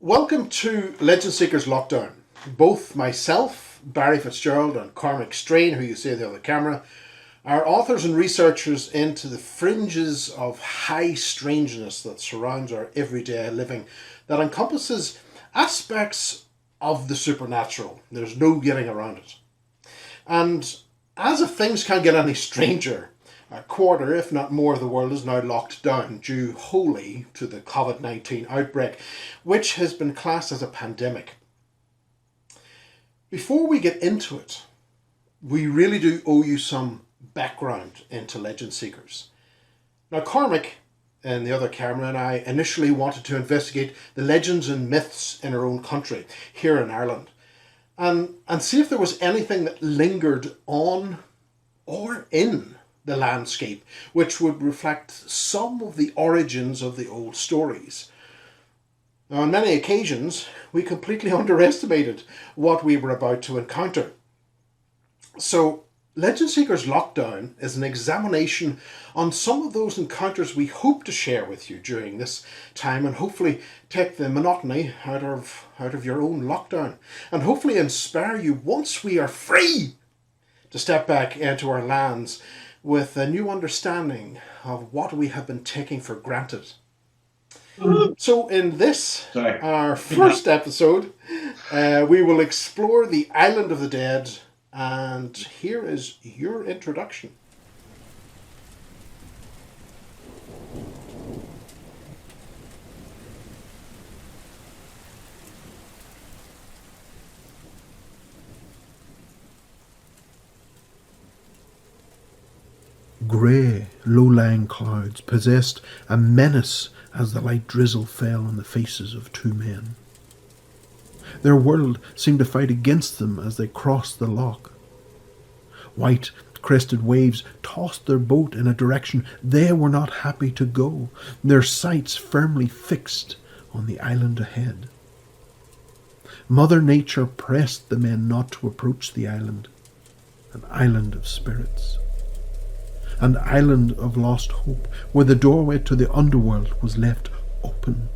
Welcome to Legend Seekers Lockdown. Both myself, Barry Fitzgerald, and Cormac Strain, who you see there on the camera, are authors and researchers into the fringes of high strangeness that surrounds our everyday living, that encompasses aspects of the supernatural. There's no getting around it. And as if things can't get any stranger, a quarter, if not more, of the world is now locked down due wholly to the COVID-19 outbreak, which has been classed as a pandemic. Before we get into it, we really do owe you some background into Legend Seekers. Now, Cormac and the other camera and I initially wanted to investigate the legends and myths in our own country, here in Ireland, and see if there was anything that lingered on or in the landscape which would reflect some of the origins of the old stories. Now, on many occasions, we completely underestimated what we were about to encounter. So, Legend Seekers Lockdown is an examination on some of those encounters we hope to share with you during this time, and hopefully take the monotony out of your own lockdown, and hopefully inspire you once we are free to step back into our lands with a new understanding of what we have been taking for granted. So in this, our first episode, we will explore the Island of the Dead, and here is your introduction. Grey, low-lying clouds possessed a menace as the light drizzle fell on the faces of two men. Their world seemed to fight against them as they crossed the loch. White, crested waves tossed their boat in a direction they were not happy to go, their sights firmly fixed on the island ahead. Mother Nature pressed the men not to approach the island, an island of spirits. An island of lost hope, where the doorway to the underworld was left open.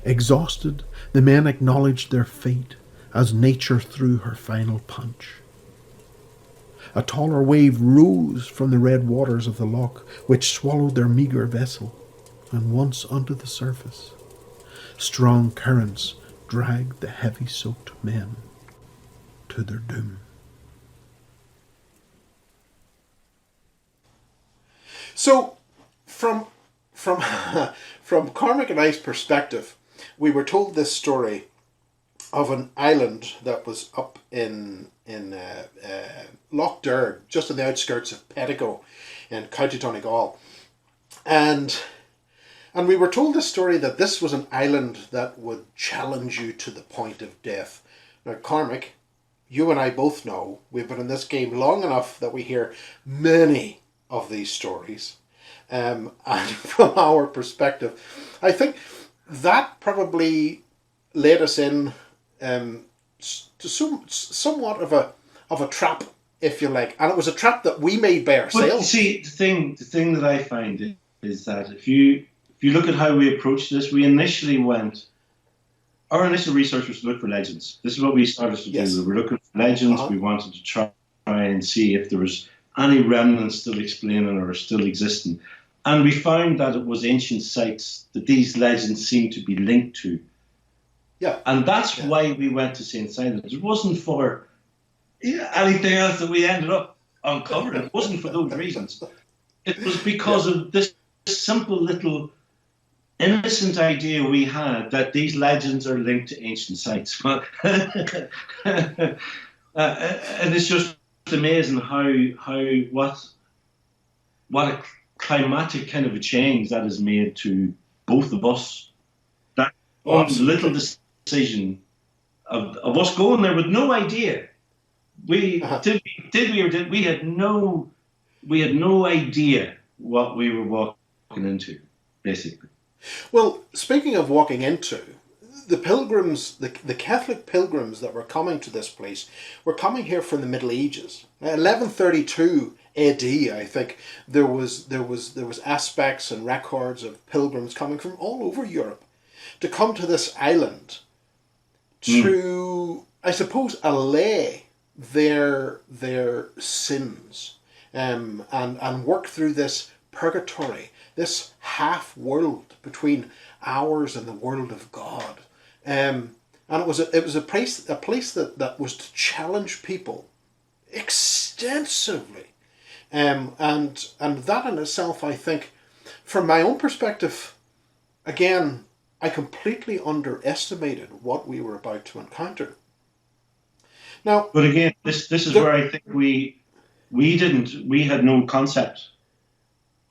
Exhausted, the men acknowledged their fate as nature threw her final punch. A taller wave rose from the red waters of the loch, which swallowed their meagre vessel, and once under the surface, strong currents dragged the heavy-soaked men to their doom. So, from from Cormac and I's perspective, we were told this story of an island that was up in Loch Derg, just on the outskirts of Pettigo, in County Donegal, and we were told this story that this was an island that would challenge you to the point of death. Now, Cormac, you and I both know we've been in this game long enough that we hear many of these stories, and from our perspective, I think that probably led us in to somewhat of a trap, if you like, and it was a trap that we made by ourselves. But see, the thing that I find is that if you look at how we approached this, we initially went. Our initial research was to look for legends. This is what we started to do. We were looking for legends. We wanted to try and see if there was any remnants still explaining or still existing. And we found that it was ancient sites that these legends seemed to be linked to. Yeah. And that's why we went to St. Simon's. It wasn't for anything else that we ended up uncovering. It wasn't for those reasons. It was because of this simple little innocent idea we had that these legends are linked to ancient sites. And it's just amazing what a climatic kind of a change that has made to both of us. That one little decision of us going there with no idea. We had no idea what we were walking into, basically. Well, speaking of walking into, the pilgrims, the Catholic pilgrims that were coming to this place were coming here from the Middle Ages. 1132 AD, I think, there was aspects and records of pilgrims coming from all over Europe. to come to this island to, I suppose, allay their sins, and work through this purgatory, this half world between ours and the world of God. And it was a place that was to challenge people extensively. And that in itself, I think, from my own perspective, again, I completely underestimated what we were about to encounter. Now, but again, this is where I think we had no concept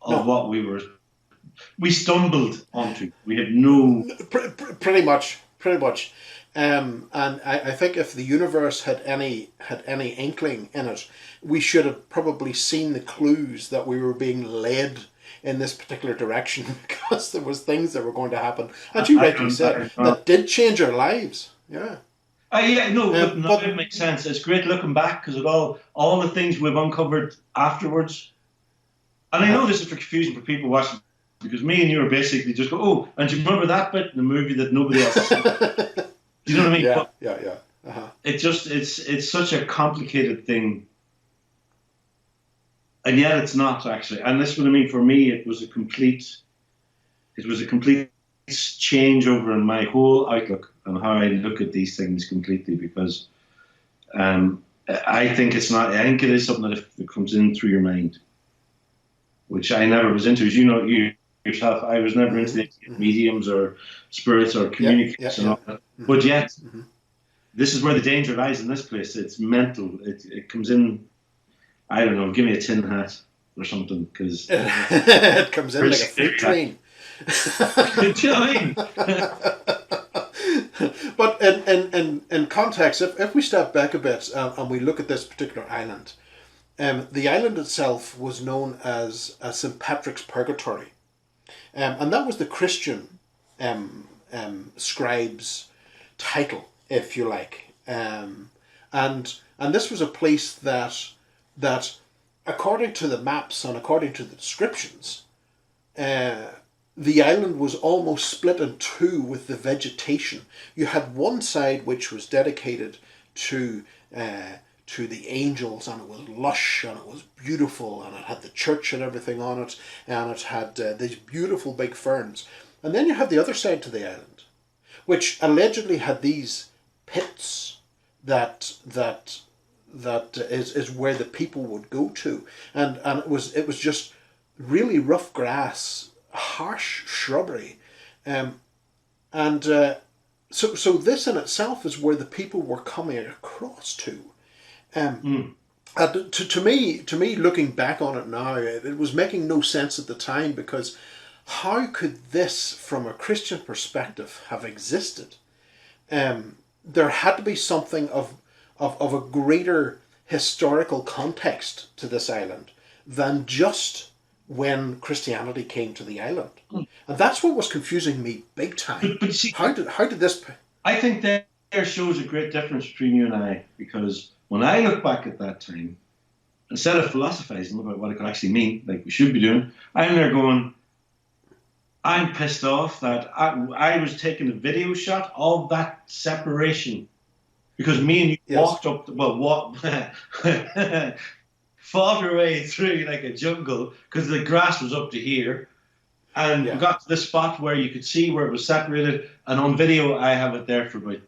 of what we stumbled onto. We had no... Pretty much. And I think if the universe had any inkling in it, we should have probably seen the clues that we were being led in this particular direction, because there was things that were going to happen, and you rightly said, that did change our lives. Yeah. But it makes sense. It's great looking back, because of all the things we've uncovered afterwards. And I know this is for confusing for people watching, because me and you are basically just go, oh, and do you remember that bit in the movie that nobody else has seen? Do you know what I mean? Yeah. Uh-huh. It's such a complicated thing, and yet it's not actually. And this is what I mean. For me, it was a complete changeover in my whole outlook on how I look at these things completely, because I think it's not. I think it is something that if it comes in through your mind, which I never was into. As you know, you yourself, I was never into the mediums or spirits or communicators and all that. But yet, this is where the danger lies in this place. It's mental. It comes in. I don't know. Give me a tin hat or something, because it comes in like a freight train. Do you know what I mean? But in context, if we step back a bit and we look at this particular island, the island itself was known as St. Patrick's Purgatory, and that was the Christian scribe's title, if you like, and this was a place that according to the maps and according to the descriptions, the island was almost split in two with the vegetation. You had one side which was dedicated to the angels, and it was lush and it was beautiful, and it had the church and everything on it, and it had these beautiful big ferns. And then you had the other side to the island, which allegedly had these pits that is where the people would go to, and it was just really rough grass, harsh shrubbery, so this in itself is where the people were coming across to. To me, looking back on it now, it was making no sense at the time, because how could this, from a Christian perspective, have existed? There had to be something of a greater historical context to this island than just when Christianity came to the island, and that's what was confusing me big time. But see, how did this? I think that there shows a great difference between you and I, because when I look back at that time, instead of philosophizing about what it could actually mean, like we should be doing, I'm there going, I'm pissed off that I was taking a video shot of that separation, because me and you walked up, fought our way through like a jungle, because the grass was up to here, and we got to the spot where you could see where it was separated, and on video I have it there for about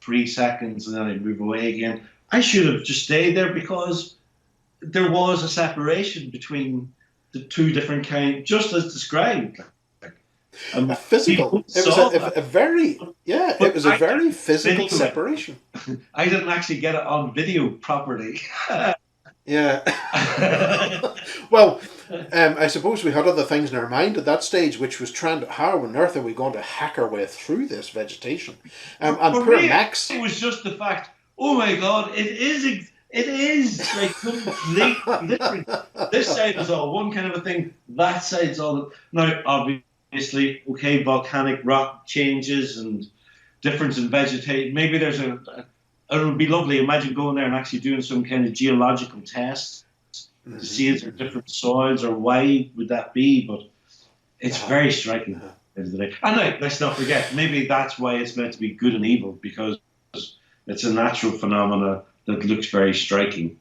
3 seconds, and then I move away again. I should have just stayed there, because there was a separation between the two different kinds, just as described. A physical. It was a very physical separation. I didn't actually get it on video properly. Yeah. Well, I suppose we had other things in our mind at that stage, which was trying to, how on earth are we going to hack our way through this vegetation? And for poor me, Max. It was just the fact, oh my God, it is like completely different. This side is all one kind of a thing, that side's all. Now, obviously, okay, volcanic rock changes and difference in vegetation. Maybe there's it would be lovely. Imagine going there and actually doing some kind of geological tests to see if there are different soils, or why would that be? But it's very striking. end of the day. And let's not forget, maybe that's why it's meant to be good and evil, because it's a natural phenomena that looks very striking.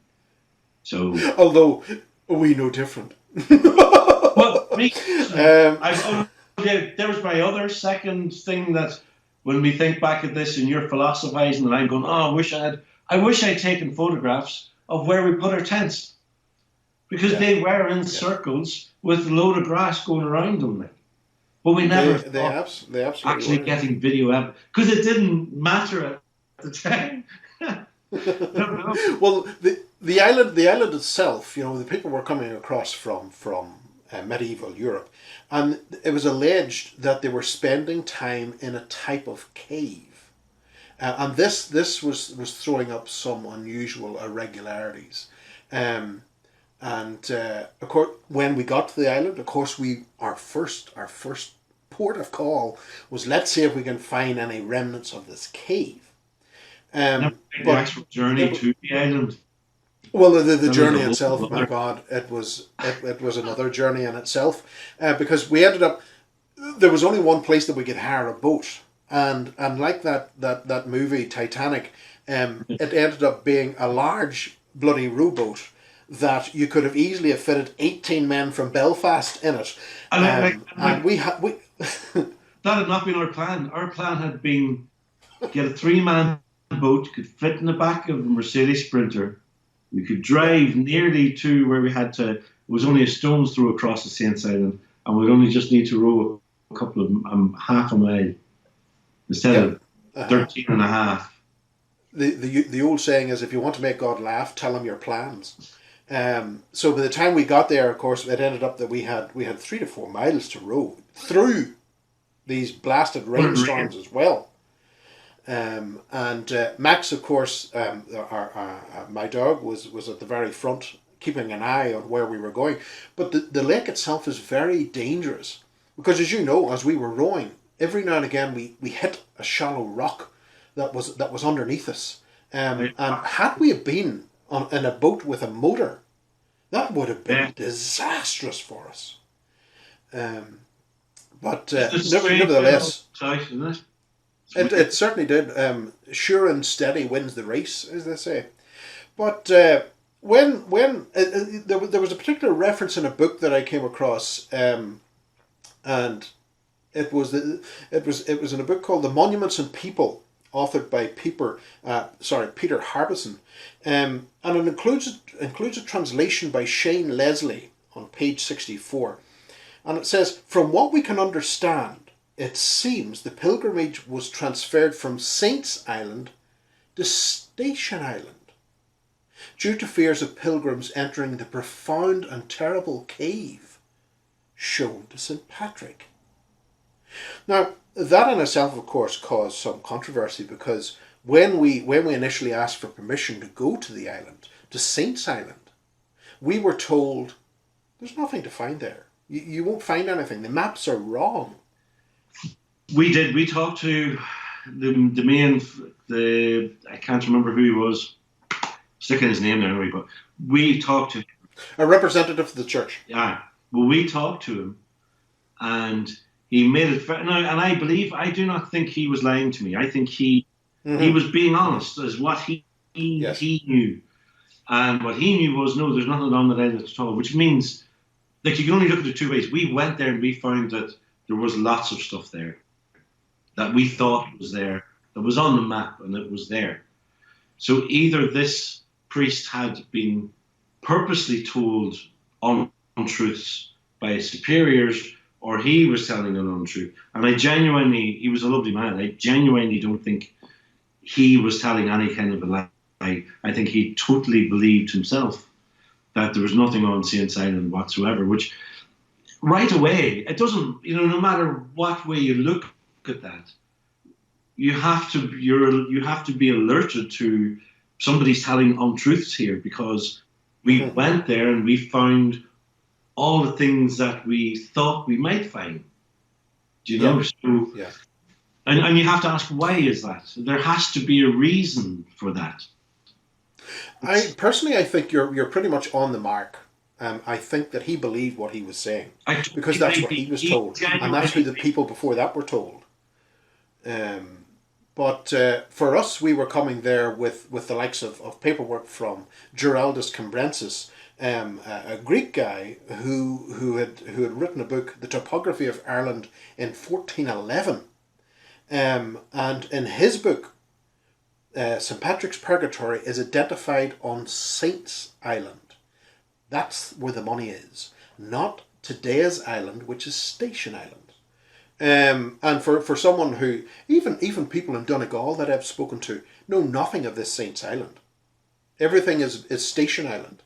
So, although we know different. well, me, there was my other second thing that when we think back at this and you're philosophizing, and I'm going, oh, I wish I'd taken photographs of where we put our tents, because they were in circles with a load of grass going around them. Like. But we never they absolutely actually were. getting video evidence, because it didn't matter at the time. Well, the island itself, the people were coming across from medieval Europe, and it was alleged that they were spending time in a type of cave, and this was throwing up some unusual irregularities, and of course when we got to the island, of course our first port of call was, let's see if we can find any remnants of this cave. The actual journey to the island. Well, the journey itself, my God, it was another journey in itself, because we ended up, there was only one place that we could hire a boat, and like that movie Titanic, it ended up being a large bloody rowboat that you could have easily fitted 18 men from Belfast in it, and we that had not been our plan. Our plan had been get a 3-man boat, could fit in the back of a Mercedes Sprinter. We could drive nearly to where we had to. It was only a stone's throw across the Saints Island, and we'd only just need to row a couple of half a mile instead of 13 and a half. The old saying is, if you want to make God laugh, tell him your plans. So by the time we got there, of course, it ended up that we had 3 to 4 miles to row through these blasted rainstorms as well. And Max, of course, my dog was at the very front, keeping an eye on where we were going. But the lake itself is very dangerous, because, as you know, as we were rowing, every now and again we hit a shallow rock that was underneath us. And had we been in a boat with a motor, that would have been disastrous for us. But nevertheless, it certainly did. Sure and steady wins the race, as they say. But when there was a particular reference in a book that I came across, and it was in a book called "The Monuments and People," authored by Peter Harbison, and it includes a translation by Shane Leslie on page 64, and it says, "From what we can understand, it seems the pilgrimage was transferred from Saints Island to Station Island, due to fears of pilgrims entering the profound and terrible cave shown to St. Patrick." Now, that in itself, of course, caused some controversy, because when we initially asked for permission to go to the island, to Saints Island, we were told there's nothing to find there. You won't find anything. The maps are wrong. We did. We talked to I can't remember who he was, sticking his name there anyway, but we talked to a representative of the church. Yeah. Well, we talked to him, and he made it fair. Now, and I do not think he was lying to me. I think he was being honest as what he knew. And what he knew was, no, there's nothing on the island at all, which means, like, you can only look at it 2 ways. We went there and we found that there was lots of stuff there that we thought was there, that was on the map, and it was there. So either this priest had been purposely told untruths by his superiors, or he was telling an untruth. And he was a lovely man. I genuinely don't think he was telling any kind of a lie. I think he totally believed himself that there was nothing on Saints Island whatsoever, which right away, it doesn't, no matter what way you look at that, you have to be alerted to somebody's telling untruths here, because we went there and we found all the things that we thought we might find. Do you know? So, and you have to ask, why is that? There has to be a reason for that. I think you're pretty much on the mark I think that he believed what he was saying I because totally that's believe what he was he told, and that's who genuinely the people before that were told. But for us, we were coming there with the likes of paperwork from Giraldus Cambrensis, a Greek guy who had written a book, The Topography of Ireland, in 1411. And in his book, St. Patrick's Purgatory is identified on Saints Island. That's where the money is, not today's island, which is Station Island. And for someone who, even people in Donegal that I've spoken to, know nothing of this Saints Island. Everything is Station Island,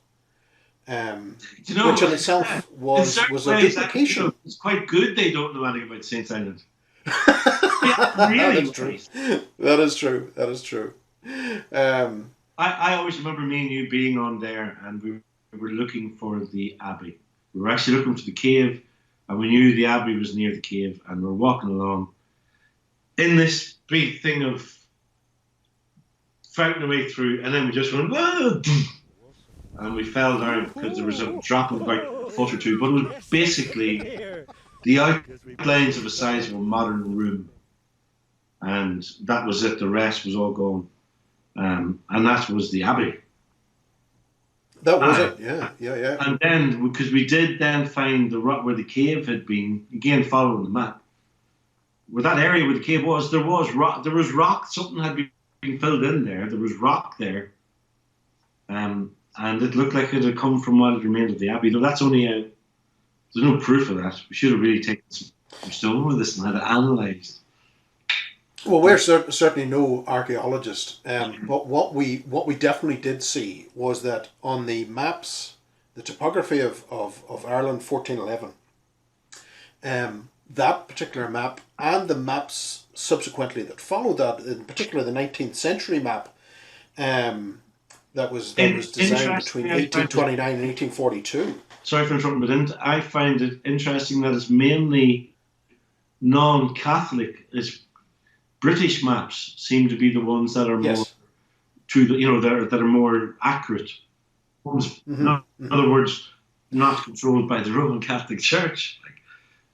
which in itself in was certain a ways, duplication. it's quite good they don't know anything about Saints Island. That Really is true. nice. That is true. That is true. Um, I always remember me and you being on there, and we were looking for the Abbey. We were actually looking for the cave, and we knew the Abbey was near the cave, and we're walking along in this big thing of fighting our way through, and then we just went, whoa! And we fell down because there was a drop of about a foot or two, but it was basically the outlines of a sizable modern room, and that was it. The rest was all gone, and that was the Abbey. that was it. Yeah, yeah, yeah. And then, because we did then find the rock where the cave had been, again following the map, where that area where the cave was, there was rock. There was rock. Something had been filled in there. There was rock there, and it looked like it had come from what had remained of the Abbey. Though that's only a, there's no proof of that. We should have really taken some stone with this and had it analysed. Well, we're certainly no archaeologists, but what we definitely did see was that on the maps, the topography of Ireland 1411, that particular map and the maps subsequently that followed that, in particular the 19th century map, that was designed between 1829 and 1842. Sorry for interrupting, but I find it interesting that it's mainly non-Catholic. It's British maps seem to be the ones that are more Yes. to the, that are more accurate. Ones, in other words, not controlled by the Roman Catholic Church.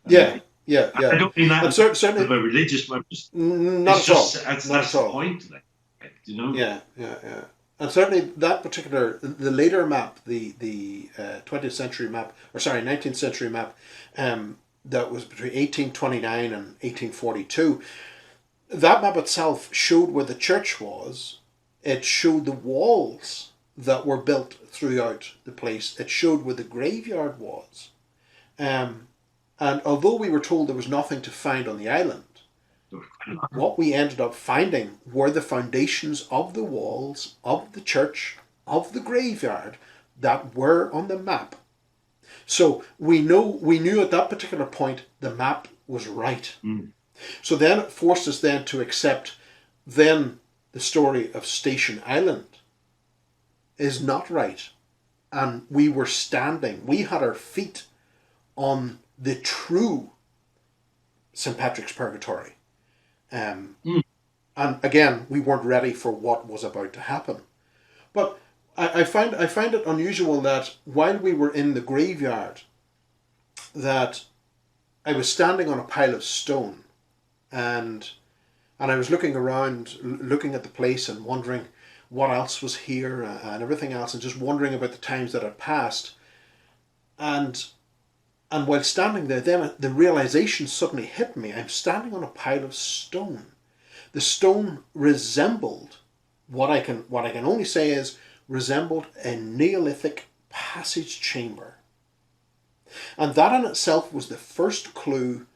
Yeah, yeah, I yeah. don't mean that And certainly, about religious, but not at all. that's Not at the all. point. Yeah, yeah, yeah. And certainly that particular, the later map, the 20th century map, or sorry, 19th century map, that was between 1829 and 1842, that map itself showed where the church was. It showed the walls that were built throughout the place. It showed where the graveyard was. And although we were told there was nothing to find on the island, what we ended up finding were the foundations of the walls of the church, of the graveyard, that were on the map. So we knew at that particular point the map was right. So then it forced us then to accept then the story of Station Island is not right. And we had our feet on the true St. Patrick's Purgatory. And again, we weren't ready for what was about to happen. But I find it unusual that while we were in the graveyard, that I was standing on a pile of stone, and I was looking around, looking at the place and wondering what else was here and everything else, and just wondering about the times that had passed. And while standing there, then the realization suddenly hit me. I'm standing on a pile of stone. The stone resembled what I can only say is resembled a Neolithic passage chamber. And that in itself was the first clue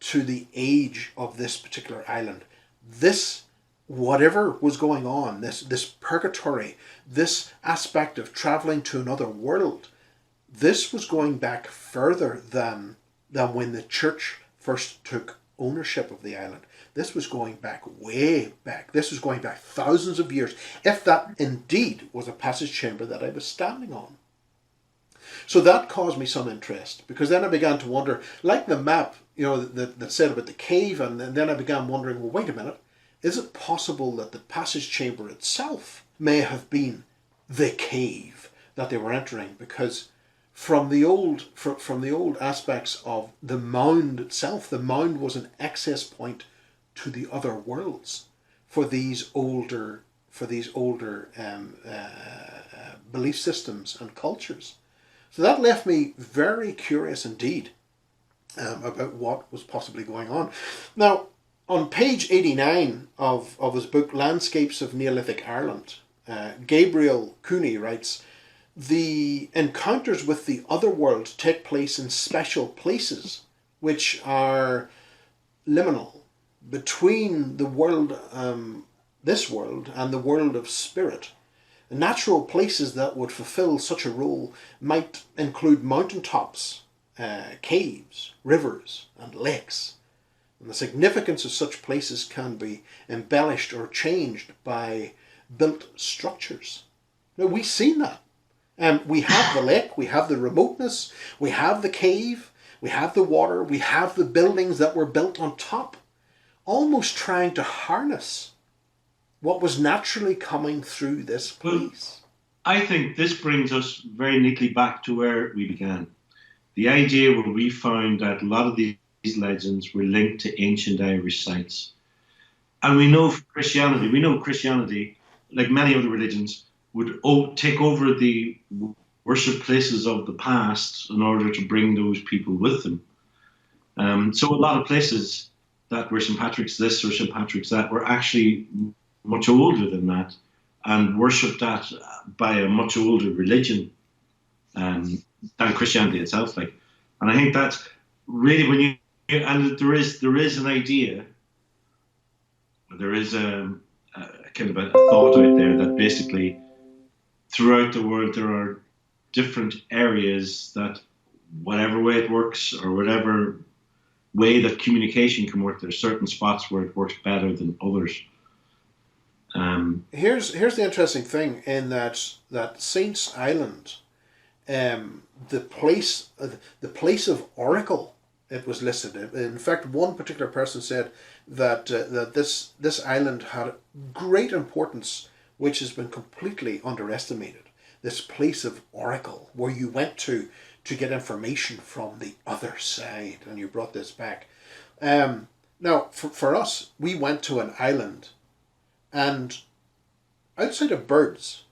to the age of this particular island. This, whatever was going on, this purgatory, this aspect of traveling to another world, this was going back further than when the church first took ownership of the island. This was going back way back. This was going back thousands of years, if that indeed was a passage chamber that I was standing on. So that caused me some interest, because then I began to wonder, like the map, that said about the cave, and then I began wondering, well, wait a minute, is it possible that the passage chamber itself may have been the cave that they were entering? Because from the old aspects of the mound itself. The mound was an access point to the other worlds for these older belief systems and cultures. So that left me very curious indeed about what was possibly going on. Now, on page 89 of his book Landscapes of Neolithic Ireland, Gabriel Cooney writes, the encounters with the other world take place in special places which are liminal between the world, this world, and the world of spirit. Natural places that would fulfill such a role might include mountaintops, caves, rivers, and lakes. And the significance of such places can be embellished or changed by built structures. Now, we've seen that. We have the lake, we have the remoteness, we have the cave, we have the water, we have the buildings that were built on top, almost trying to harness what was naturally coming through this place. Well, I think this brings us very neatly back to where we began. The idea where we found that a lot of these legends were linked to ancient Irish sites. And we know Christianity, like many other religions, would take over the worship places of the past in order to bring those people with them. So a lot of places that were St. Patrick's this or St. Patrick's that were actually much older than that and worshipped that by a much older religion than Christianity itself. And I think that's really and there is an idea, there is a kind of a thought out there that basically throughout the world there are different areas that whatever way it works or whatever way that communication can work, there's certain spots where it works better than others. Here's the interesting thing in that Saints Island, the place of Oracle, it was listed. In fact, one particular person said that this island had great importance, which has been completely underestimated. This place of Oracle, where you went to get information from the other side, and you brought this back. Now, for us, we went to an island, and outside of birds,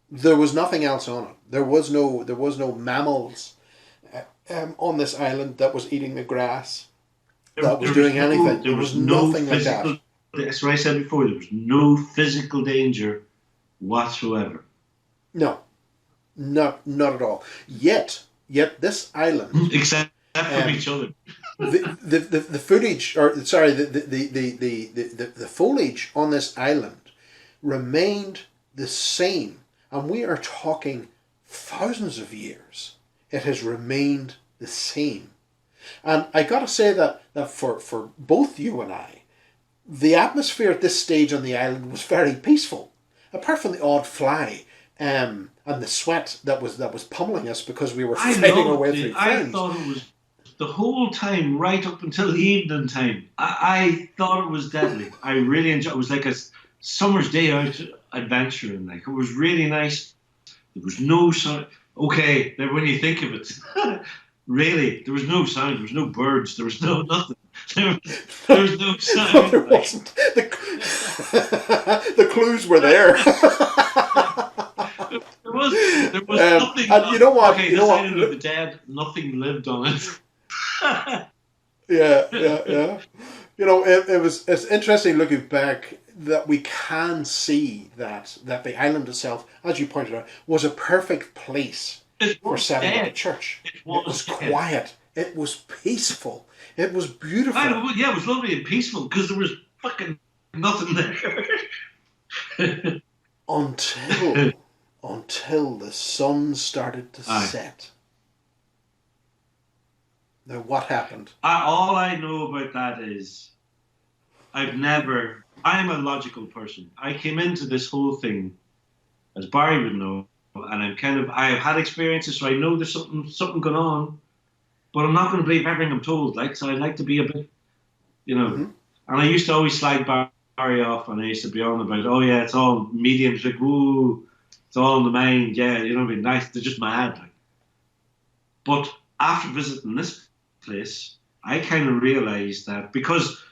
there was nothing else on it. There was no mammals on this island that was eating the grass, that was doing anything. There was nothing like that. That's what I said before. There was no physical danger whatsoever. No, not at all. Yet this island, except from each other, the footage, or sorry, the foliage on this island remained the same, and we are talking thousands of years. It has remained the same, and I got to say that for both you and I, the atmosphere at this stage on the island was very peaceful, apart from the odd fly. And the sweat that was pummeling us because we were fighting our way through I thought it was the whole time, right up until the evening time. I thought it was deadly. I really enjoyed it. It was like a summer's day out adventuring. It was really nice. There was no sound. Okay, when you think of it, really, there was no sound. There was no birds. There was no nothing. There was no sound. No, there wasn't. The clues were there. There was nothing. And you know what? Okay, this island of the dead, nothing lived on it. Yeah. It's interesting looking back that we can see that the island itself, as you pointed out, was a perfect place for setting up a church. It was quiet. It was peaceful. It was beautiful. It was lovely and peaceful because there was fucking nothing there. Until the sun started to set. Now, what happened? All I know about that is I'm a logical person. I came into this whole thing, as Barry would know, and I have had experiences, so I know there's something going on, but I'm not going to believe everything I'm told, so I like to be a bit, Mm-hmm. And I used to always slag Barry off, and I used to be on about, oh yeah, it's all mediums, whoa, it's all in the mind, yeah, nice, they're just mad, But after visiting this place, I kind of realised that because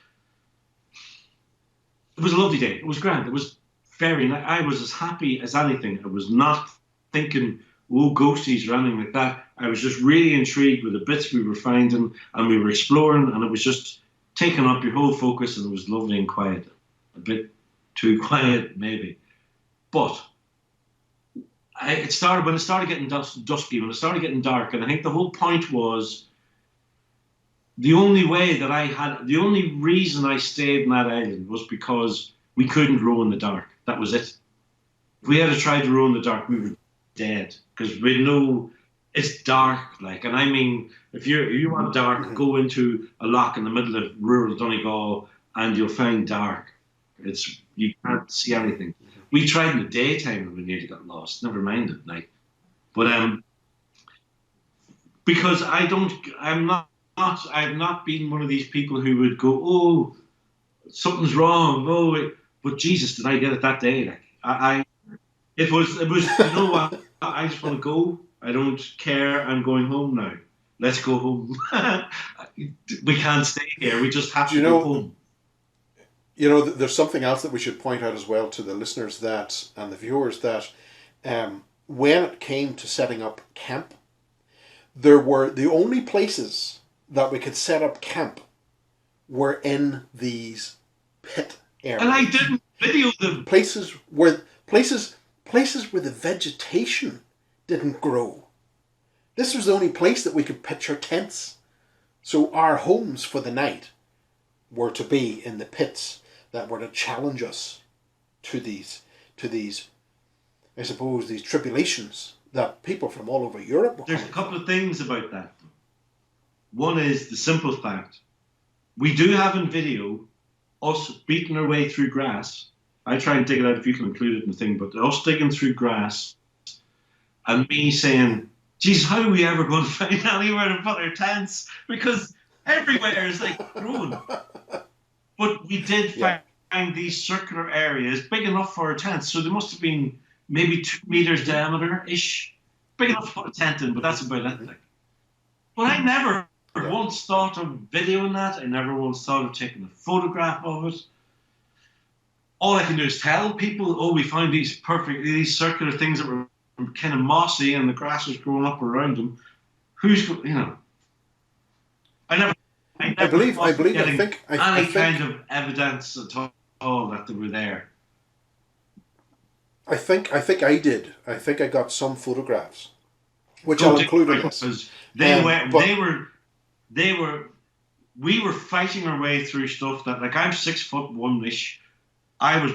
it was a lovely day, it was grand, it was very nice. I was as happy as anything. I was not thinking, oh, ghosties or anything like that. I was just really intrigued with the bits we were finding and we were exploring, and it was just taking up your whole focus, and it was lovely and quiet. A bit too quiet, maybe. But when it started getting dusky, when it started getting dark, and I think the whole point was the only reason I stayed in that island was because we couldn't row in the dark. That was it. If we had to try to row in the dark, we were dead, because we know it's dark. Like, and I mean, if you want dark, go into a loch in the middle of rural Donegal, and you'll find dark. You can't see anything. We tried in the daytime and we nearly got lost. Never mind at night. But because I've not been one of these people who would go, oh, something's wrong. Oh, but Jesus, did I get it that day? Like it was. You know what? I just want to go. I don't care. I'm going home now. Let's go home. We can't stay here. We just have to go home. You know, there's something else that we should point out as well to the listeners and the viewers, that when it came to setting up camp, there were the only places that we could set up camp were in these pit areas. And I didn't video them. Places where the vegetation didn't grow. This was the only place that we could pitch our tents. So our homes for the night were to be in the pits that were to challenge us to these, I suppose, these tribulations that people from all over Europe were There's a couple of things about that. One is the simple fact. We do have in video us beating our way through grass. I try and dig it out if you can include it in the thing, but us digging through grass and me saying, geez, how are we ever going to find anywhere to put our tents? Because everywhere is like grown. But we did find these circular areas big enough for our tents. So they must have been maybe 2 meters diameter-ish. Big enough to put a tent in, but that's about it. Like. But I never once thought of videoing that. I never once thought of taking a photograph of it. All I can do is tell people, oh, we found these circular things that were kind of mossy and the grass was growing up around them. I think kind of evidence at all that they were there. I think I did. I think I got some photographs, which I'll include in this. We were fighting our way through stuff that, like, I'm 6'1"-ish. I was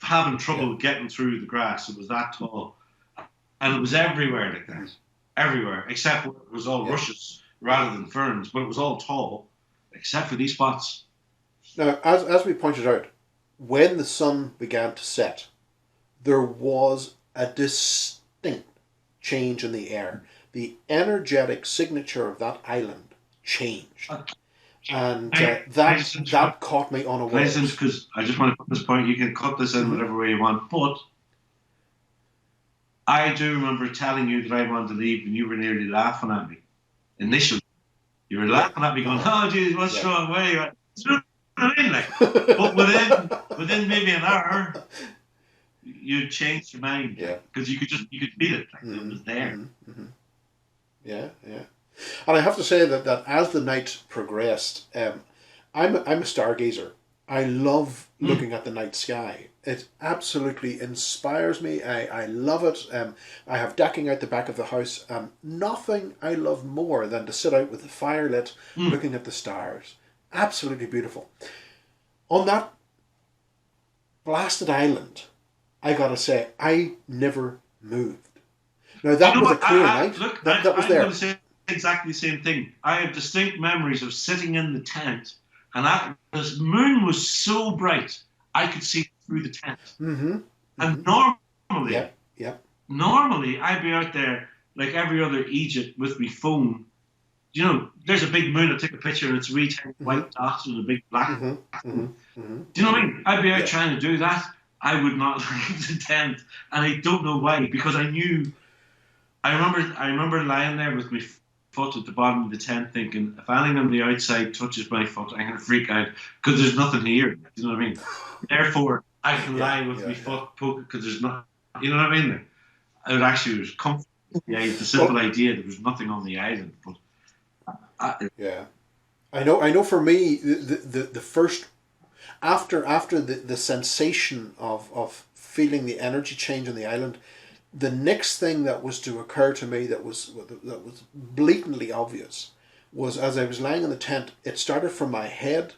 having trouble getting through the grass. It was that tall, and it was everywhere like that, everywhere except it was all rushes rather than ferns, but it was all tall. Except for these spots. Now, as we pointed out, when the sun began to set, there was a distinct change in the air. The energetic signature of that island changed. And that caught me unawares. Because I just want to put this point, you can cut this in whatever way you want, but I do remember telling you that I wanted to leave and you were nearly laughing at me initially. You were laughing at me going, oh, geez, what's wrong? Where are you at? But within maybe an hour, you changed your mind. Yeah. Because you could feel it. Like it was there. Yeah. And I have to say that as the night progressed, I'm a stargazer. I love looking at the night sky. It absolutely inspires me. I love it. I have decking out the back of the house. Nothing I love more than to sit out with the fire lit, looking at the stars. Absolutely beautiful. On that blasted island, I gotta say, I never moved. Now that was a clear night. Look, that was there. I'm going to say exactly the same thing. I have distinct memories of sitting in the tent, and the moon was so bright, I could see through the tent. And normally I'd be out there like every other Egypt with my phone. You know, there's a big moon. I take a picture and it's a wee tiny white dot and a big black. Do you know what I mean? I'd be out trying to do that. I would not leave the tent, and I don't know why, because I knew. I remember lying there with my foot at the bottom of the tent thinking, if anything on the outside touches my foot, I'm going to freak out because there's nothing here. You know what I mean? Therefore, I can lie with my foot poking because there's not, you know what I mean? It actually was comforting. Yeah, the simple idea there was nothing on the island. But I know for me, the first, after the sensation of feeling the energy change on the island, the next thing that was to occur to me that was blatantly obvious was as I was lying in the tent, it started from my head,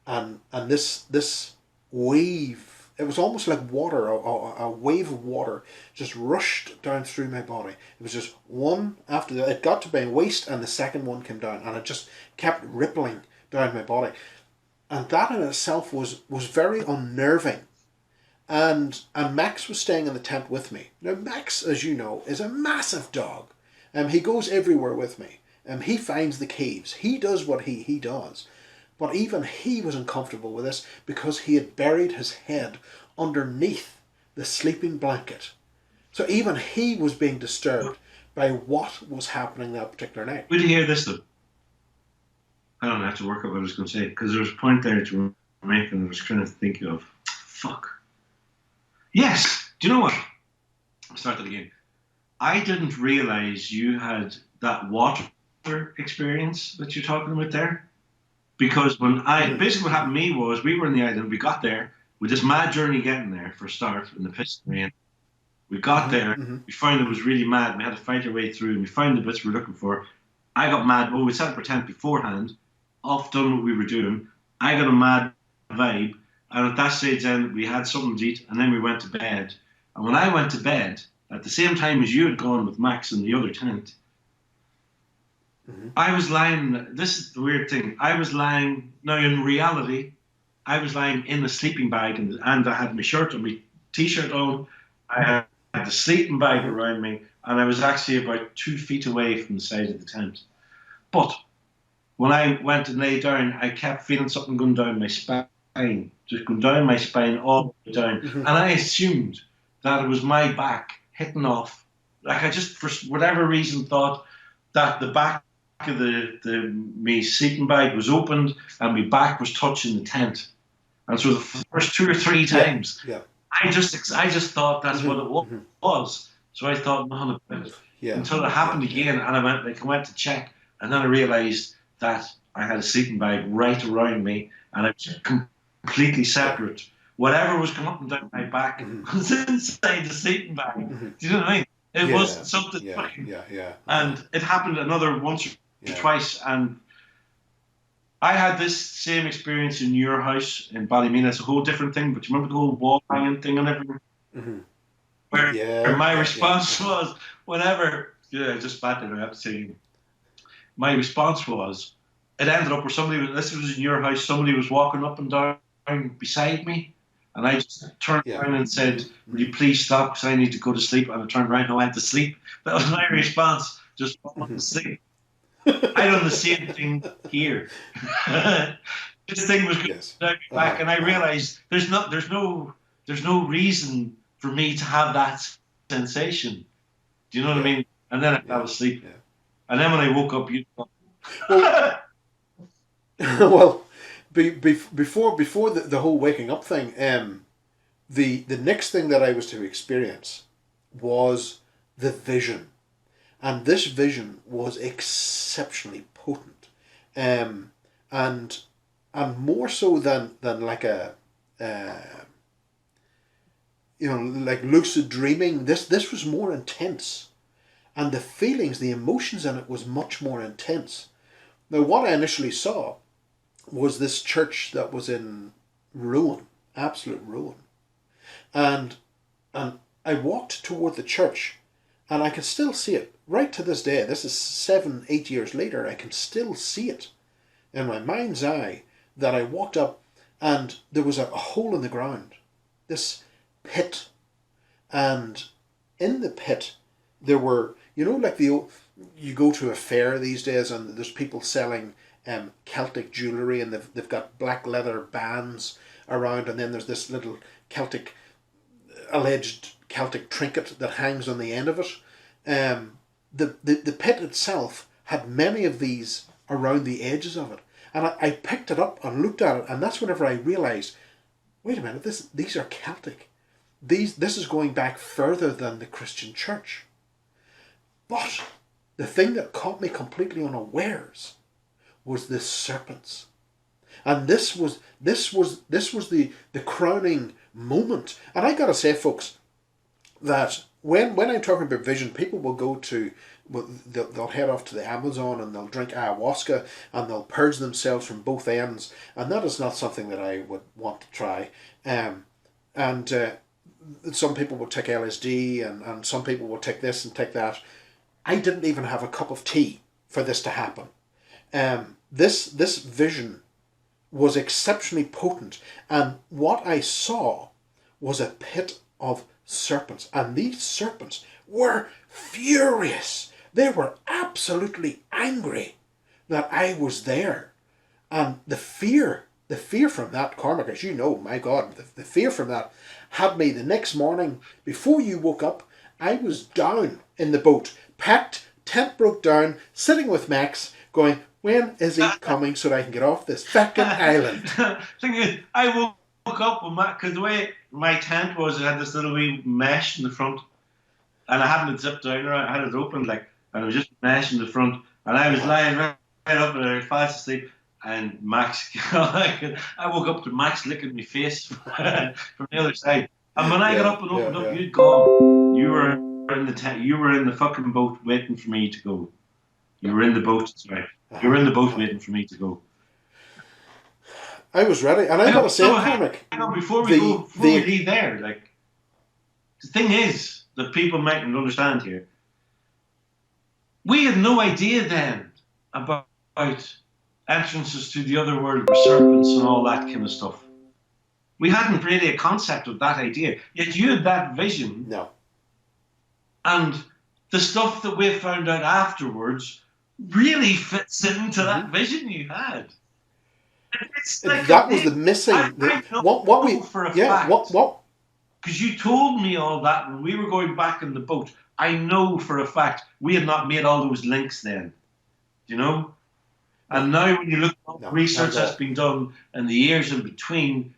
and this wave. It was almost like water, a wave of water just rushed down through my body. It was just one after the, it got to my waist, and the second one came down, and it just kept rippling down my body. And that in itself was very unnerving. And Max was staying in the tent with me. Now Max, as you know, is a massive dog. He goes everywhere with me. He finds the caves. He does what he does. But even he was uncomfortable with this because he had buried his head underneath the sleeping blanket. So even he was being disturbed by what was happening that particular night. Would you hear this though? I don't have to work out what I was going to say because there was a point there that you were making that I was trying to think of. Fuck. Yes. Do you know what? I'll start that again. I didn't realise you had that water experience that you're talking about there. Because when basically what happened to me was we were in the island, we got there, with this mad journey getting there for a start in the pissing rain. We got there, we found it was really mad, we had to fight our way through, and we found the bits we were looking for. I got mad, we set up our tent beforehand, off done what we were doing. I got a mad vibe, and at that stage then we had something to eat, and then we went to bed. And when I went to bed, at the same time as you had gone with Max in the other tent, I was lying, this is the weird thing, I was lying, now in reality, I was lying in a sleeping bag and I had my shirt and my t-shirt on, I had the sleeping bag around me, and I was actually about 2 feet away from the side of the tent. But when I went and lay down, I kept feeling something going down my spine, just going down my spine all the way down, and I assumed that it was my back hitting off, like I just, for whatever reason, thought that the back of my sleeping bag was opened and my back was touching the tent, and so the first 2 or 3 times, I just thought that's what it was. So I thought nothing about it until it happened again, and I went to check, and then I realised that I had a sleeping bag right around me, and it was completely separate. Whatever was coming up and down my back was inside the sleeping bag. Do you know what I mean? It wasn't something. And it happened another once or twice, and I had this same experience in your house in Ballymena. It's a whole different thing, but you remember the whole wall hanging thing and everything? Where my response was, whenever, just back there, I have to say, my response was, it ended up where this was in your house, somebody was walking up and down beside me, and I just turned around and said, will you please stop, because I need to go to sleep, and I turned around and I went to sleep. That was my response, just falling to sleep. I done the same thing here. This thing was going down my back, and I realised there's no reason for me to have that sensation. Do you know what I mean? And then I fell asleep. And then when I woke up, well, before the whole waking up thing, the next thing that I was to experience was the vision. And this vision was exceptionally potent, and more so than like a like lucid dreaming. This was more intense, and the feelings, the emotions in it was much more intense. Now, what I initially saw was this church that was in ruin, absolute ruin, and I walked toward the church. And I can still see it right to this day. This is 7-8 years later. I can still see it in my mind's eye that I walked up and there was a hole in the ground, this pit. And in the pit, there were, like you go to a fair these days and there's people selling Celtic jewellery, and they've got black leather bands around, and then there's this little alleged Celtic trinket that hangs on the end of it. The pit itself had many of these around the edges of it. And I picked it up and looked at it, and that's whenever I realised, wait a minute, these are Celtic. This is going back further than the Christian church. But the thing that caught me completely unawares was the serpents. And this was the crowning moment. And I gotta say, folks, that when I'm talking about vision, people will go to, they'll head off to the Amazon and they'll drink ayahuasca and they'll purge themselves from both ends, and that is not something that I would want to try. Some people will take LSD, and some people will take this and take that. I didn't even have a cup of tea for this to happen. This vision was exceptionally potent, and what I saw was a pit of serpents, and these serpents were furious. They were absolutely angry that I was there, and the fear from that, Cormac, as you know, my God, the fear from that had me the next morning. Before you woke up, I was down in the boat, packed, tent broke down, sitting with Max, going, when is he coming so that I can get off this fucking island? Thing is, I woke up with Max, because the way my tent was, it had this little wee mesh in the front, and I hadn't it zipped down, I had it open, and it was just mesh in the front, and I was lying right up and I was fast asleep. And Max, I woke up to Max licking my face from the other side. And when I got up and opened up, you'd gone. You were in the tent. You were in the fucking boat waiting for me to go. You were in the boat. Sorry, you were in the boat waiting for me to go. I was ready, and I gotta say, Cormac, before we leave there, the thing is that people mightn't understand here. We had no idea then about entrances to the other world were serpents and all that kind of stuff. We hadn't really a concept of that idea. Yet you had that vision. No. And the stuff that we found out afterwards really fits into that vision you had. That was the missing. What we for a fact. What? Because you told me all that when we were going back in the boat. I know for a fact we had not made all those links then. You know? And now when you look at the research that's been done and the years in between,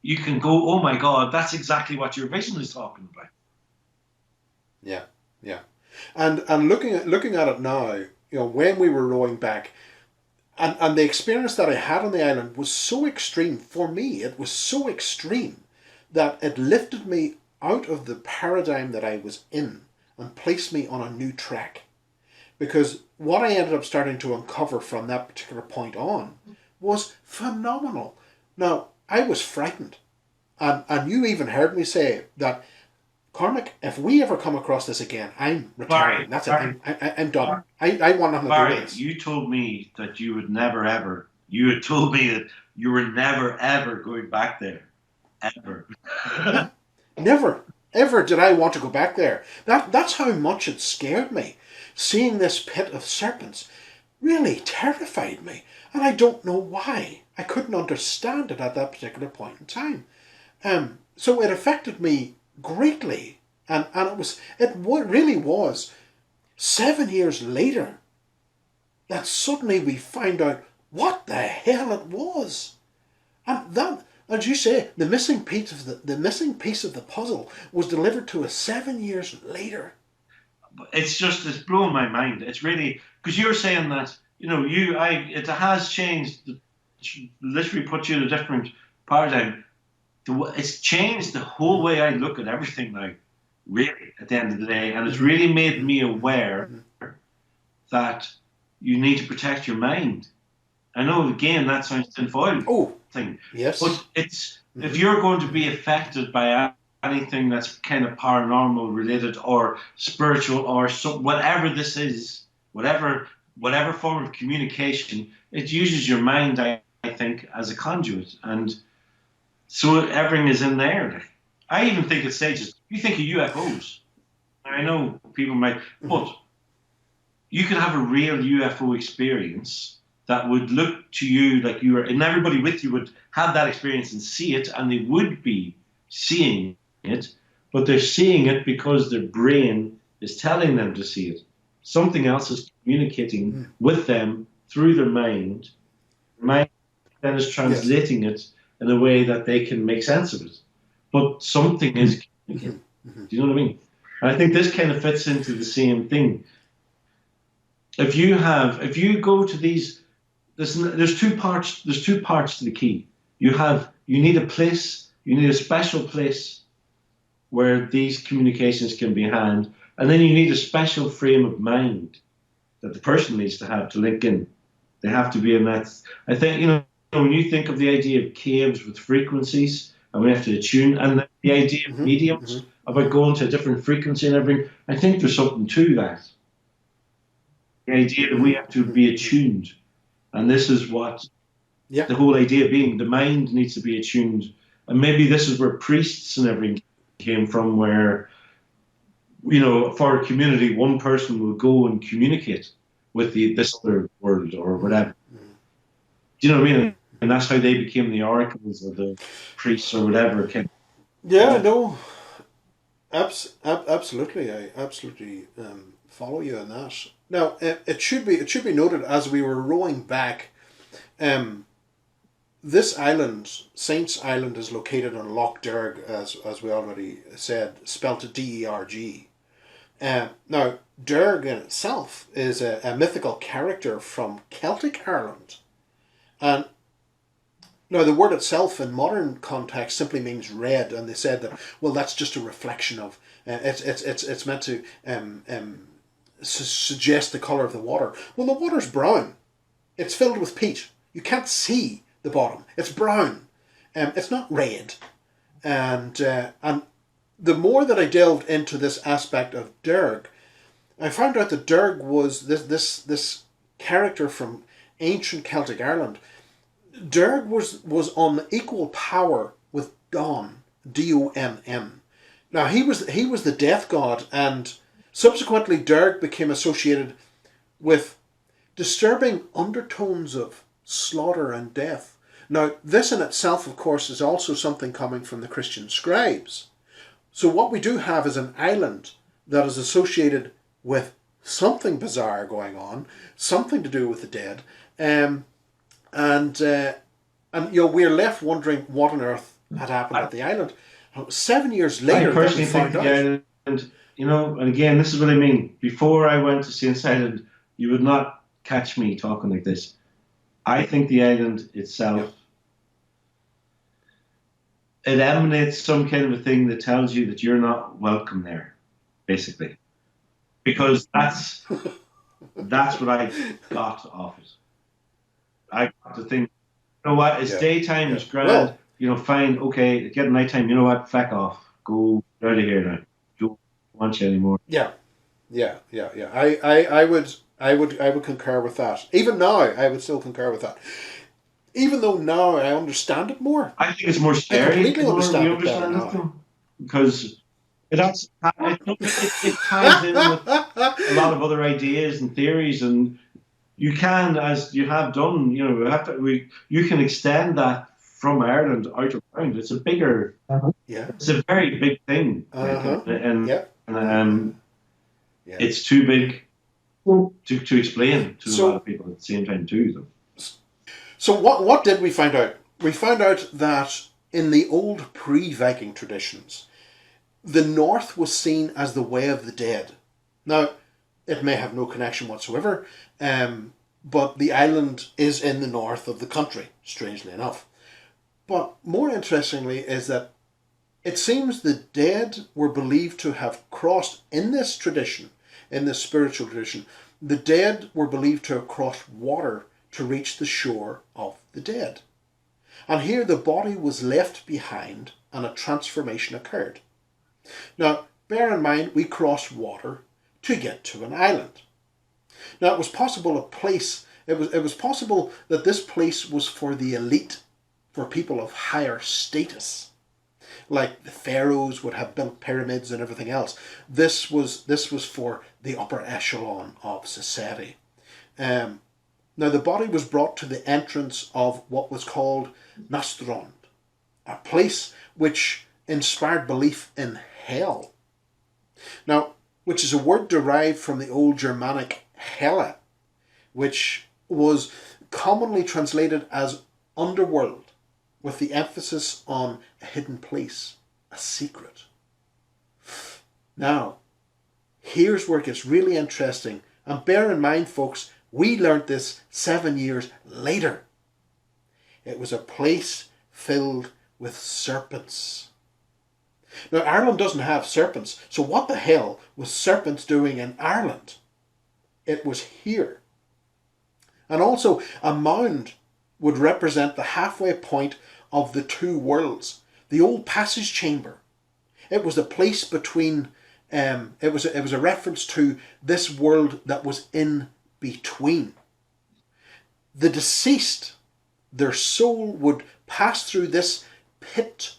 you can go, oh my God, that's exactly what your vision is talking about. Yeah. And looking at it now, when we were rowing back, and the experience that I had on the island was so extreme. For me, it was so extreme that it lifted me out of the paradigm that I was in and placed me on a new track. Because what I ended up starting to uncover from that particular point on was phenomenal. Now, I was frightened. And you even heard me say that, Cormac, if we ever come across this again, I'm retiring. That's it. I'm done. I want nothing to do with this. You told me that you would never, ever. You had told me that you were never, ever going back there. Ever. Never, ever did I want to go back there. That's how much it scared me. Seeing this pit of serpents really terrified me, and I don't know why. I couldn't understand it at that particular point in time. So it affected me greatly, and it really was 7 years later that suddenly we find out what the hell it was, and that, as you say, the missing piece of the puzzle was delivered to us 7 years later. It's blowing my mind. It's really, because you're saying that, it has changed, literally put you in a different paradigm. It's changed the whole way I look at everything now, really, at the end of the day. And it's really made me aware that you need to protect your mind. I know, again, that sounds tinfoil thing. Yes. But it's, if you're going to be affected by anything that's kind of paranormal related or spiritual or whatever this is, whatever form of communication, it uses your mind, I think, as a conduit. And so everything is in there. I even think at stages, you think of UFOs. I know people might, but you could have a real UFO experience that would look to you like you were, and everybody with you would have that experience and see it, and they would be seeing it, but they're seeing it because their brain is telling them to see it. something else is communicating with them through their mind. Mind then is translating it in a way that they can make sense of it. But something is communicating. Do you know what I mean? And I think this kind of fits into the same thing. If you go to these, there's two parts. There's two parts to the key. You need a place. You need a special place where these communications can be had, and then you need a special frame of mind that the person needs to have to link in. They have to be in that. I think, when you think of the idea of caves with frequencies, and we have to attune, and the idea of mediums, about going to a different frequency and everything, I think there's something to that. The idea that we have to be attuned. And this is what the whole idea being, the mind needs to be attuned. And maybe this is where priests and everything came from, where, for a community, one person will go and communicate with this other world or whatever. Do you know what I mean? And that's how they became the oracles or the priests or whatever. No, absolutely. I absolutely follow you on that. Now, it should be noted, as we were rowing back, this island, Saints Island, is located on Loch Derg, as we already said, spelt D-E-R-G. Now, Derg in itself is a mythical character from Celtic Ireland. And now the word itself in modern context simply means red, and they said that, well, that's just a reflection of, it's meant to suggest the colour of the water. Well, the water's brown. It's filled with peat. You can't see the bottom. It's brown. It's not red. And the more that I delved into this aspect of Derg, I found out that Derg was this character from ancient Celtic Ireland. Derg was on equal power with Don, D-O-N-N. Now he was the death god, and subsequently Derg became associated with disturbing undertones of slaughter and death. Now this in itself, of course, is also something coming from the Christian scribes. So what we do have is an island that is associated with something bizarre going on, something to do with the dead, and we're left wondering what on earth had happened at the island. 7 years later, I personally think the island, and again, this is what I mean. Before I went to Saints Island, you would not catch me talking like this. I think the island itself, it emanates some kind of a thing that tells you that you're not welcome there, basically, because that's what I got off it. I got to think, you know what? It's daytime. It's grand. Fine. Okay. Get nighttime. You know what? Feck off. Go out of here now. Don't want you anymore. Yeah. I would concur with that. Even now, I would still concur with that. Even though now I understand it more. I think it's more scary. I completely understand it better now. Because it ties in with a lot of other ideas and theories, and you can, as you have done, you can extend that from Ireland out around. It's a bigger, it's a very big thing, and it's too big to explain to a lot of people at the same time too. Though. So what did we find out? We found out that in the old pre-Viking traditions, the north was seen as the way of the dead. Now, it may have no connection whatsoever, but the island is in the north of the country, strangely enough. But more interestingly is that it seems the dead were believed to have crossed, in this tradition, in this spiritual tradition, the dead were believed to have crossed water to reach the shore of the dead. And here the body was left behind and a transformation occurred. Now, bear in mind, we crossed water to get to an island. Now, it was possible it was possible that this place was for the elite, for people of higher status. Like the pharaohs would have built pyramids and everything else. This was for the upper echelon of society. Now the body was brought to the entrance of what was called Nastrond, a place which inspired belief in hell. Now, which is a word derived from the old Germanic Hela, which was commonly translated as underworld, with the emphasis on a hidden place, a secret. Now, here's where it gets really interesting. And bear in mind, folks, we learnt this 7 years later. It was a place filled with serpents. Now, Ireland doesn't have serpents, so what the hell was serpents doing in Ireland? It was here. And also, a mound would represent the halfway point of the two worlds. The old passage chamber. It was the place between, it was a reference to this world that was in between. The deceased, their soul would pass through this pit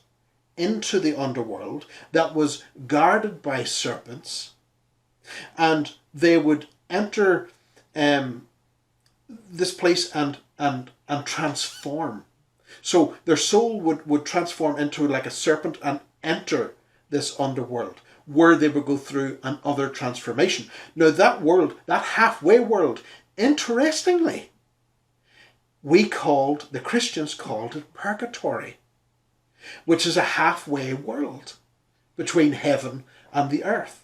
into the underworld that was guarded by serpents, and they would enter this place and transform. So their soul would transform into like a serpent and enter this underworld, where they would go through another transformation. Now that world, that halfway world, interestingly, the Christians called it purgatory, which is a halfway world between heaven and the earth.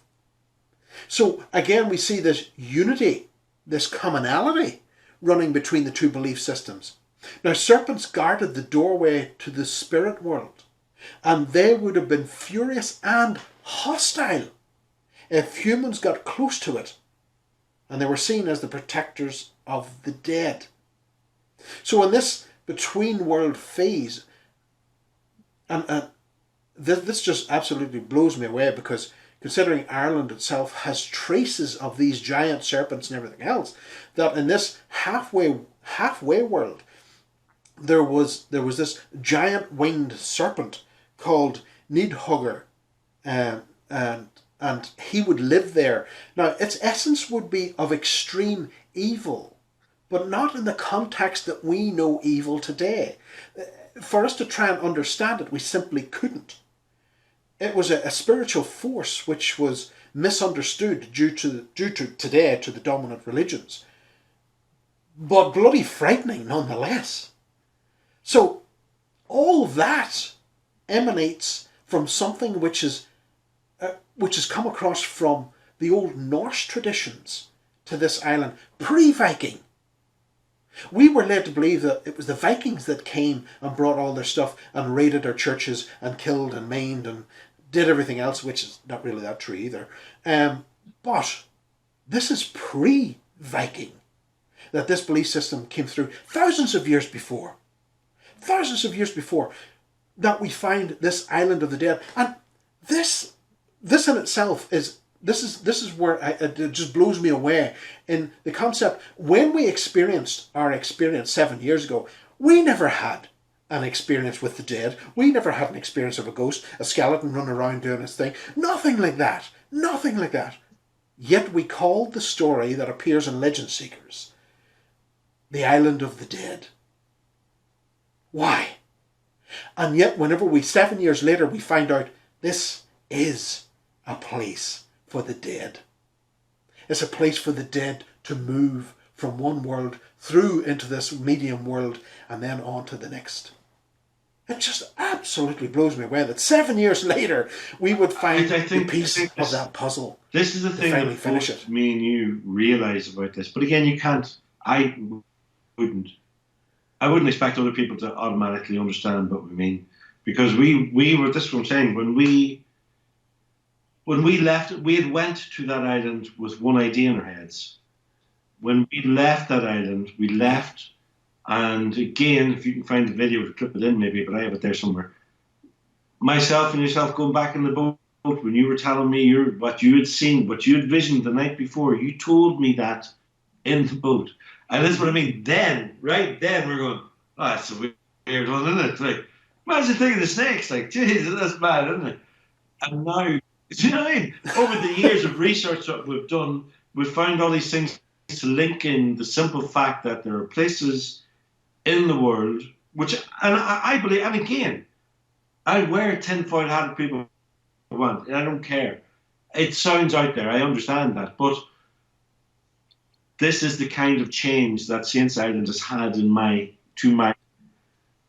So again, we see this unity, this commonality running between the two belief systems. Now, serpents guarded the doorway to the spirit world, and they would have been furious and hostile if humans got close to it, and they were seen as the protectors of the dead. So in this between world phase, and this just absolutely blows me away, because considering Ireland itself has traces of these giant serpents and everything else, that in this halfway world, there was this giant winged serpent called Needhugger, and he would live there. Now, its essence would be of extreme evil, but not in the context that we know evil today. For us to try and understand it, we simply couldn't. It was a spiritual force which was misunderstood due to today to the dominant religions, but bloody frightening nonetheless. So all that emanates from something which has come across from the old Norse traditions to this island pre-Viking. We were led to believe that it was the Vikings that came and brought all their stuff and raided our churches and killed and maimed and did everything else, which is not really that true either. But this is pre-Viking that this belief system came through thousands of years before that we find this island of the dead. And this in itself is this is where it just blows me away in the concept. When we experienced our experience 7 years ago, we never had an experience with the dead. We never had an experience of a ghost, a skeleton running around doing its thing. Nothing like that. Nothing like that. Yet we called the story that appears in Legend Seekers the Island of the Dead. Why? And yet whenever 7 years later, we find out this is a place for the dead. It's a place for the dead to move from one world through into this medium world and then on to the next. It just absolutely blows me away that 7 years later we would find the piece of that puzzle. This is the thing that both me and you realise about this. But again, you can't. I wouldn't expect other people to automatically understand what we mean, because we were. This is what I'm saying. When we left, we had went to that island with one idea in our heads. When we left that island, we left, and again, if you can find the video to clip it in maybe, but I have it there somewhere. Myself and yourself going back in the boat, when you were telling me what you had seen, what you had visioned the night before, you told me that in the boat. And that's what I mean. Then, right then, we're going, oh, that's a weird one, isn't it? Like, imagine thinking the snakes, like, Jesus, that's bad, isn't it? And now, do you know what I mean? Over the years of research that we've done, we've found all these things to link in the simple fact that there are places in the world which, and I believe, and again, I wear tinfoil hat if people want, and I don't care. it sounds out there. I understand that, but this is the kind of change that Saints Ireland has had in my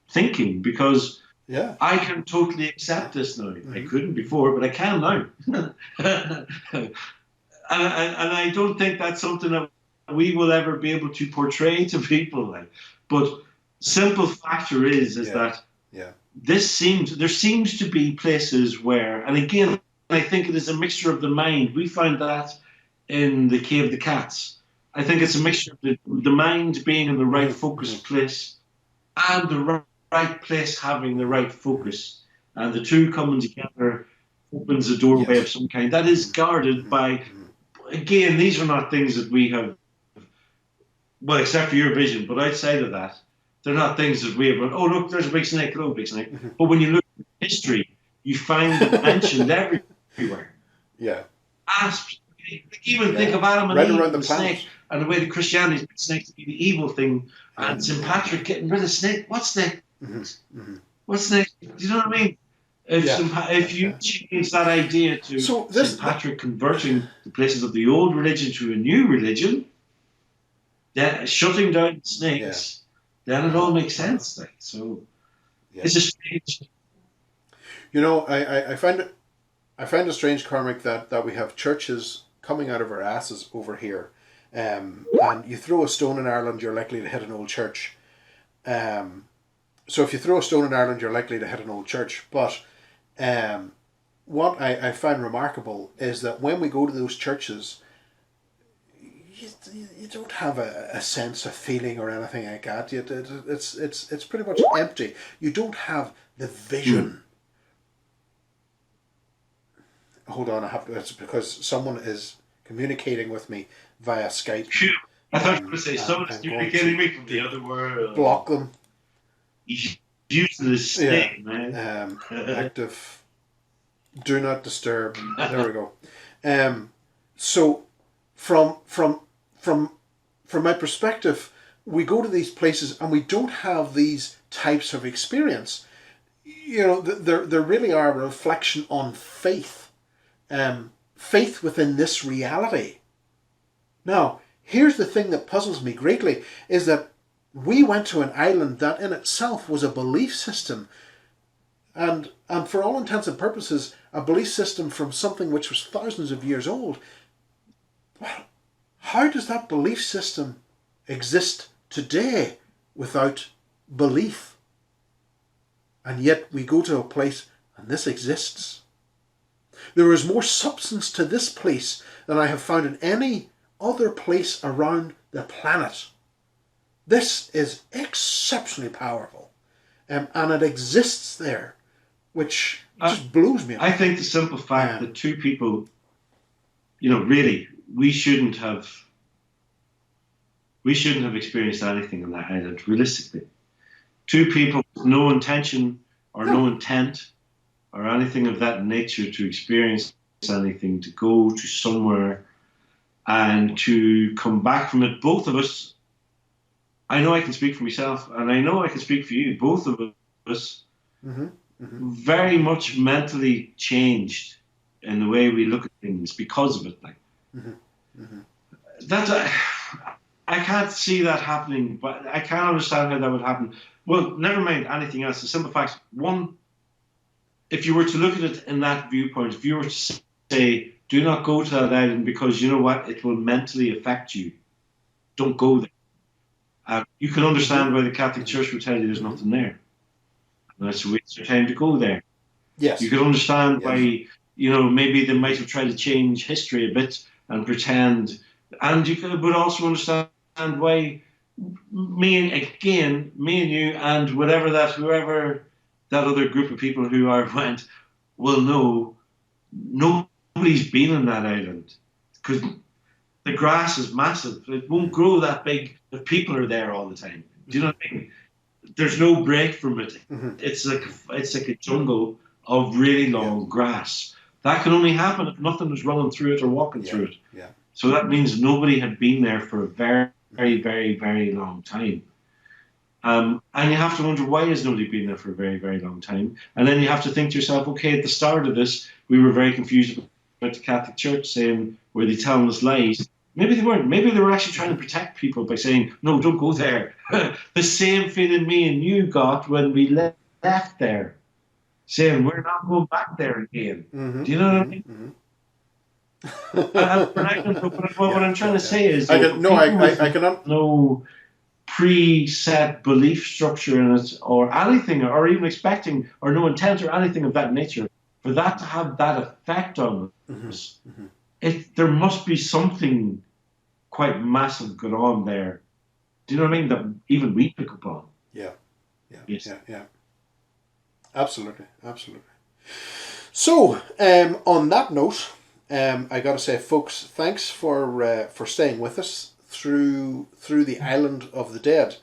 thinking, because Yeah. I can totally accept this now. I couldn't before, but I can now. and I don't think that's something that we will ever be able to portray to people. Like, but simple factor is that Yeah. there seems to be places where, and again, I think it is a mixture of the mind. We found that in the Cave of the Cats. I think it's a mixture of the mind being in the right focus place and the right place having the right focus. And the two coming together opens a doorway of some kind that is guarded by, again, these are not things that we have, well, except for your vision, but outside of that, they're not things that we have gone, oh, look, there's a big snake, hello, big snake. But when you look at history, you find it mentioned everywhere. Yeah. Asps, even think of Adam and right Eve around and the the planet. snake, and the way the Christianity is snake to be the evil thing, and St. Patrick getting rid of snake. What snake? What snake? Do you know what I mean? If you change that idea to St. Patrick converting the places of the old religion to a new religion, then shutting down snakes, then it all makes sense. Like, so it's a strange. You know, I find it strange, Cormac, that we have churches coming out of our asses over here. And you throw a stone in Ireland, you're likely to hit an old church. So if you throw a stone in Ireland, you're likely to hit an old church. But what I find remarkable is that when we go to those churches, you don't have a sense of feeling or anything like that. It's pretty much empty. You don't have the vision. Hold on, it's because someone is communicating with me via Skype. Phew. I thought you were going to say someone is communicating me from the other world. Block them. He's using the snake, man. Active. Do not disturb. There we go. So, from my perspective, we go to these places and we don't have these types of experience. You know, there really are a reflection on faith. Faith within this reality. Now, here's the thing that puzzles me greatly, is that we went to an island that in itself was a belief system, and for all intents and purposes, a belief system from something which was thousands of years old. Well, how does that belief system exist today without belief? And yet we go to a place and this exists. There is more substance to this place than I have found in any other place around the planet. This is exceptionally powerful, and it exists there, which just blows me away. I think the simple fact that two people, you know, really, we shouldn't have experienced anything on that island, realistically. Two people with no intention or no intent or anything of that nature to experience anything, to go to somewhere and to come back from it. Both of us, I know I can speak for myself and I know I can speak for you, both of us very much mentally changed in the way we look at things because of it. Like that's I can't see that happening, but I can't understand how that would happen. Well, never mind anything else. The simple fact, one, if you were to look at it in that viewpoint, if you were to say, do not go to that island because you know what, it will mentally affect you. Don't go there. You can understand why the Catholic Church would tell you there's nothing there. And that's a waste of time to go there. Yes. You can understand why, you know, maybe they might have tried to change history a bit and pretend. And you would also understand why me and you and whoever that other group of people who went will know nobody's been on that island because the grass is massive. It won't grow that big if people are there all the time. Do you know what I mean? There's no break from it. It's like a jungle of really long grass. That can only happen if nothing is running through it or walking through it. Yeah. So that means nobody had been there for a very, very, very, very long time. And you have to wonder, why has nobody been there for a very, very long time? And then you have to think to yourself, okay, at the start of this, we were very confused about the Catholic Church saying, were they telling us lies? Maybe they weren't. Maybe they were actually trying to protect people by saying, no, don't go there. The same feeling me and you got when we left there, saying, we're not going back there again. Mm-hmm, Do you know what I mm-hmm, mean? mm-hmm. What I'm trying to say is, I though, can for no, people with I can no preset belief structure in it, or anything, or even expecting, or no intent, or anything of that nature, for that to have that effect on mm-hmm, us, mm-hmm. there must be something quite massive going on there. Do you know what I mean? That even we pick up on. Yeah, yeah, Yes. yeah, yeah. Absolutely, absolutely. So, on that note, I got to say, folks, thanks for staying with us through the island of the dead,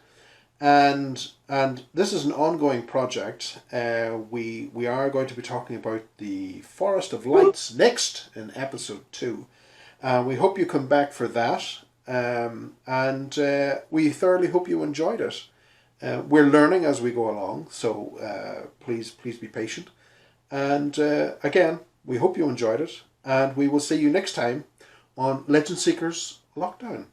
and this is an ongoing project. We are going to be talking about the Forest of Lights next in episode 2. We hope you come back for that, and we thoroughly hope you enjoyed it. We're learning as we go along, so please be patient. And again, we hope you enjoyed it, and we will see you next time on Legend Seekers Lockdown.